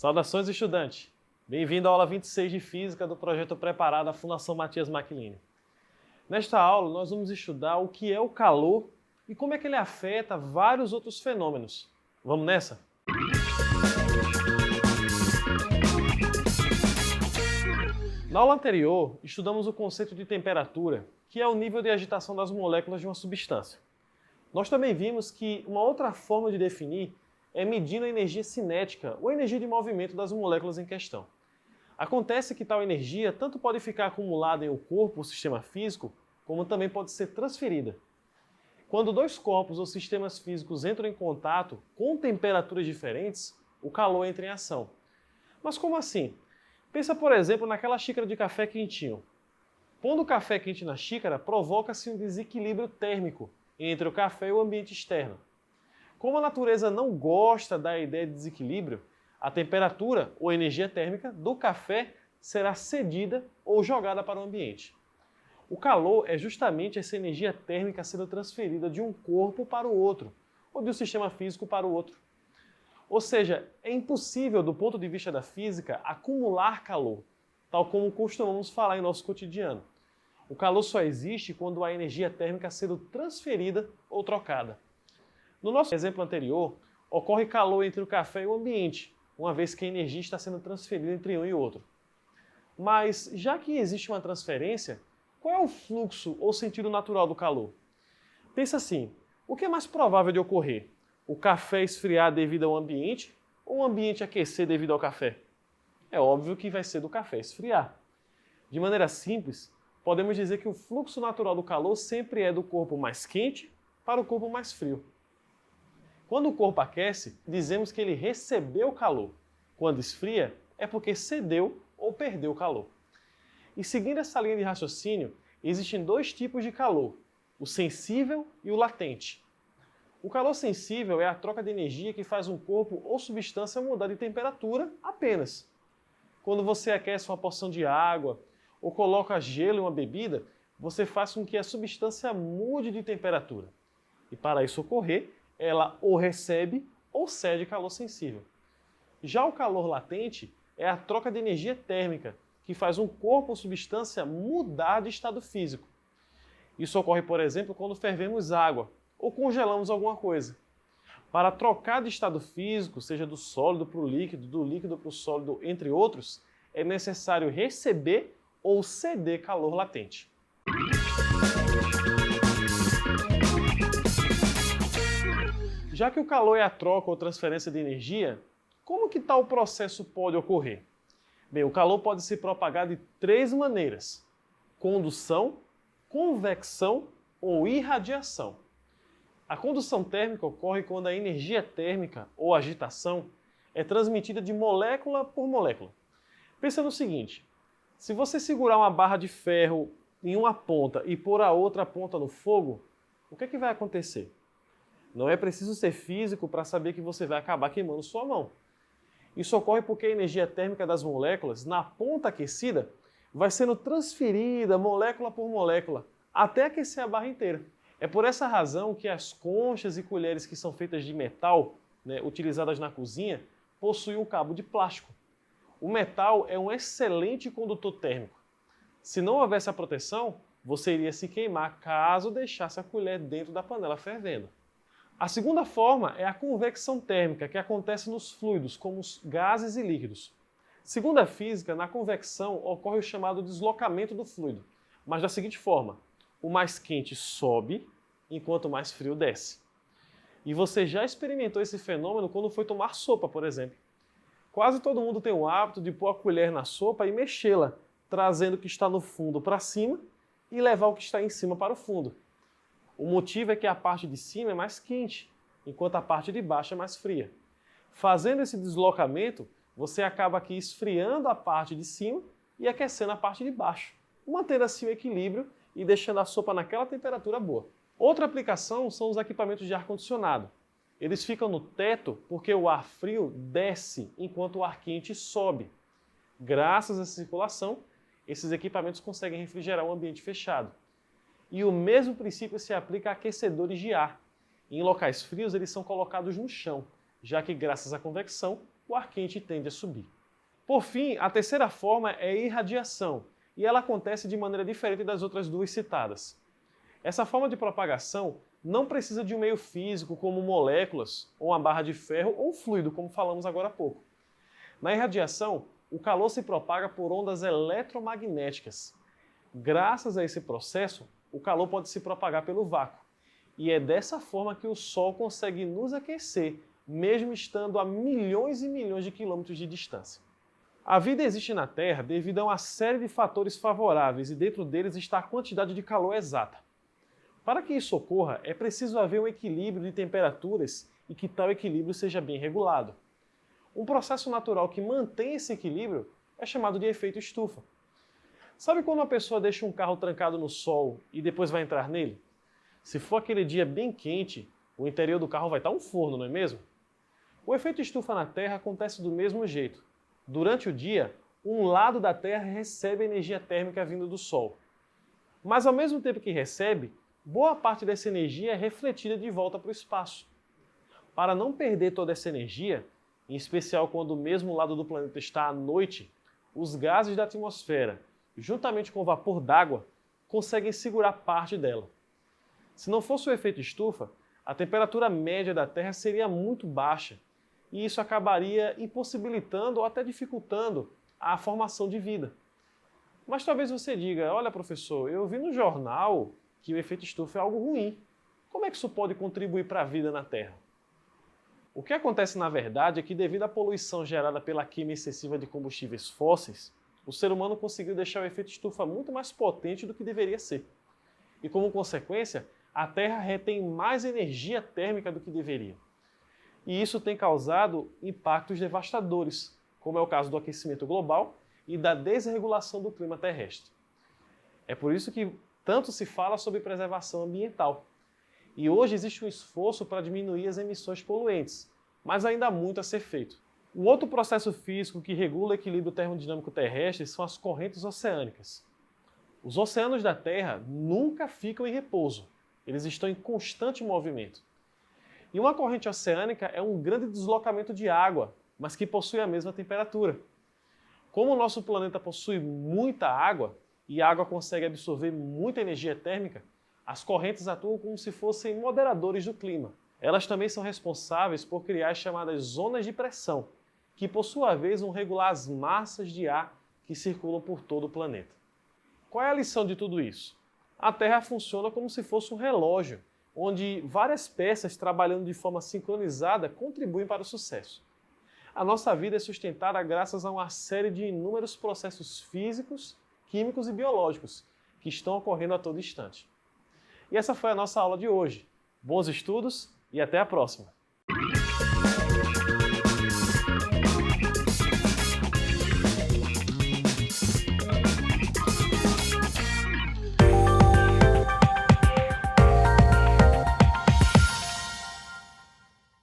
Saudações, estudante! Bem-vindo à aula 26 de Física do projeto preparado da Fundação Matias Macchilini. Nesta aula, nós vamos estudar o que é o calor e como é que ele afeta vários outros fenômenos. Vamos nessa? Na aula anterior, estudamos o conceito de temperatura, que é o nível de agitação das moléculas de uma substância. Nós também vimos que uma outra forma de definir é medindo a energia cinética, ou energia de movimento das moléculas em questão. Acontece que tal energia tanto pode ficar acumulada em um corpo ou sistema físico, como também pode ser transferida. Quando dois corpos ou sistemas físicos entram em contato com temperaturas diferentes, o calor entra em ação. Mas como assim? Pensa, por exemplo, naquela xícara de café quentinho. Pondo o café quente na xícara, provoca-se um desequilíbrio térmico entre o café e o ambiente externo. Como a natureza não gosta da ideia de desequilíbrio, a temperatura ou energia térmica do café será cedida ou jogada para o ambiente. O calor é justamente essa energia térmica sendo transferida de um corpo para o outro, ou de um sistema físico para o outro. Ou seja, é impossível, do ponto de vista da física, acumular calor, tal como costumamos falar em nosso cotidiano. O calor só existe quando há energia térmica sendo transferida ou trocada. No nosso exemplo anterior, ocorre calor entre o café e o ambiente, uma vez que a energia está sendo transferida entre um e outro. Mas, já que existe uma transferência, qual é o fluxo ou sentido natural do calor? Pensa assim, o que é mais provável de ocorrer? O café esfriar devido ao ambiente ou o ambiente aquecer devido ao café? É óbvio que vai ser do café esfriar. De maneira simples, podemos dizer que o fluxo natural do calor sempre é do corpo mais quente para o corpo mais frio. Quando o corpo aquece, dizemos que ele recebeu calor. Quando esfria, é porque cedeu ou perdeu calor. E seguindo essa linha de raciocínio, existem dois tipos de calor, o sensível e o latente. O calor sensível é a troca de energia que faz um corpo ou substância mudar de temperatura apenas. Quando você aquece uma porção de água ou coloca gelo em uma bebida, você faz com que a substância mude de temperatura. E para isso ocorrer, ela ou recebe ou cede calor sensível. Já o calor latente é a troca de energia térmica, que faz um corpo ou substância mudar de estado físico. Isso ocorre, por exemplo, quando fervemos água ou congelamos alguma coisa. Para trocar de estado físico, seja do sólido para o líquido, do líquido para o sólido, entre outros, é necessário receber ou ceder calor latente. Já que o calor é a troca ou transferência de energia, como que tal processo pode ocorrer? Bem, o calor pode se propagar de três maneiras: condução, convecção ou irradiação. A condução térmica ocorre quando a energia térmica ou agitação é transmitida de molécula por molécula. Pensa no seguinte, se você segurar uma barra de ferro em uma ponta e pôr a outra ponta no fogo, o que vai acontecer? Não é preciso ser físico para saber que você vai acabar queimando sua mão. Isso ocorre porque a energia térmica das moléculas, na ponta aquecida, vai sendo transferida molécula por molécula, até aquecer a barra inteira. É por essa razão que as conchas e colheres que são feitas de metal, utilizadas na cozinha, possuem um cabo de plástico. O metal é um excelente condutor térmico. Se não houvesse a proteção, você iria se queimar caso deixasse a colher dentro da panela fervendo. A segunda forma é a convecção térmica, que acontece nos fluidos, como os gases e líquidos. Segundo a física, na convecção ocorre o chamado deslocamento do fluido, mas da seguinte forma: o mais quente sobe, enquanto o mais frio desce. E você já experimentou esse fenômeno quando foi tomar sopa, por exemplo. Quase todo mundo tem o hábito de pôr a colher na sopa e mexê-la, trazendo o que está no fundo para cima e levar o que está em cima para o fundo. O motivo é que a parte de cima é mais quente, enquanto a parte de baixo é mais fria. Fazendo esse deslocamento, você acaba aqui esfriando a parte de cima e aquecendo a parte de baixo, mantendo assim o equilíbrio e deixando a sopa naquela temperatura boa. Outra aplicação são os equipamentos de ar-condicionado. Eles ficam no teto porque o ar frio desce enquanto o ar quente sobe. Graças a essa circulação, esses equipamentos conseguem refrigerar o ambiente fechado. E o mesmo princípio se aplica a aquecedores de ar. Em locais frios, eles são colocados no chão, já que, graças à convecção, o ar quente tende a subir. Por fim, a terceira forma é a irradiação, e ela acontece de maneira diferente das outras duas citadas. Essa forma de propagação não precisa de um meio físico como moléculas, ou uma barra de ferro, ou um fluido, como falamos agora há pouco. Na irradiação, o calor se propaga por ondas eletromagnéticas. Graças a esse processo, o calor pode se propagar pelo vácuo. E é dessa forma que o Sol consegue nos aquecer, mesmo estando a milhões e milhões de quilômetros de distância. A vida existe na Terra devido a uma série de fatores favoráveis e dentro deles está a quantidade de calor exata. Para que isso ocorra, é preciso haver um equilíbrio de temperaturas e que tal equilíbrio seja bem regulado. Um processo natural que mantém esse equilíbrio é chamado de efeito estufa. Sabe quando uma pessoa deixa um carro trancado no sol e depois vai entrar nele? Se for aquele dia bem quente, o interior do carro vai estar um forno, não é mesmo? O efeito estufa na Terra acontece do mesmo jeito. Durante o dia, um lado da Terra recebe energia térmica vinda do Sol. Mas ao mesmo tempo que recebe, boa parte dessa energia é refletida de volta para o espaço. Para não perder toda essa energia, em especial quando o mesmo lado do planeta está à noite, os gases da atmosfera, juntamente com o vapor d'água, conseguem segurar parte dela. Se não fosse o efeito estufa, a temperatura média da Terra seria muito baixa, e isso acabaria impossibilitando ou até dificultando a formação de vida. Mas talvez você diga, olha professor, eu vi no jornal que o efeito estufa é algo ruim. Como é que isso pode contribuir para a vida na Terra? O que acontece na verdade é que devido à poluição gerada pela queima excessiva de combustíveis fósseis, o ser humano conseguiu deixar o efeito estufa muito mais potente do que deveria ser. E como consequência, a Terra retém mais energia térmica do que deveria. E isso tem causado impactos devastadores, como é o caso do aquecimento global e da desregulação do clima terrestre. É por isso que tanto se fala sobre preservação ambiental. E hoje existe um esforço para diminuir as emissões poluentes, mas ainda há muito a ser feito. Um outro processo físico que regula o equilíbrio termodinâmico terrestre são as correntes oceânicas. Os oceanos da Terra nunca ficam em repouso, eles estão em constante movimento. E uma corrente oceânica é um grande deslocamento de água, mas que possui a mesma temperatura. Como o nosso planeta possui muita água, e a água consegue absorver muita energia térmica, as correntes atuam como se fossem moderadores do clima. Elas também são responsáveis por criar as chamadas zonas de pressão, que por sua vez vão regular as massas de ar que circulam por todo o planeta. Qual é a lição de tudo isso? A Terra funciona como se fosse um relógio, onde várias peças trabalhando de forma sincronizada contribuem para o sucesso. A nossa vida é sustentada graças a uma série de inúmeros processos físicos, químicos e biológicos que estão ocorrendo a todo instante. E essa foi a nossa aula de hoje. Bons estudos e até a próxima!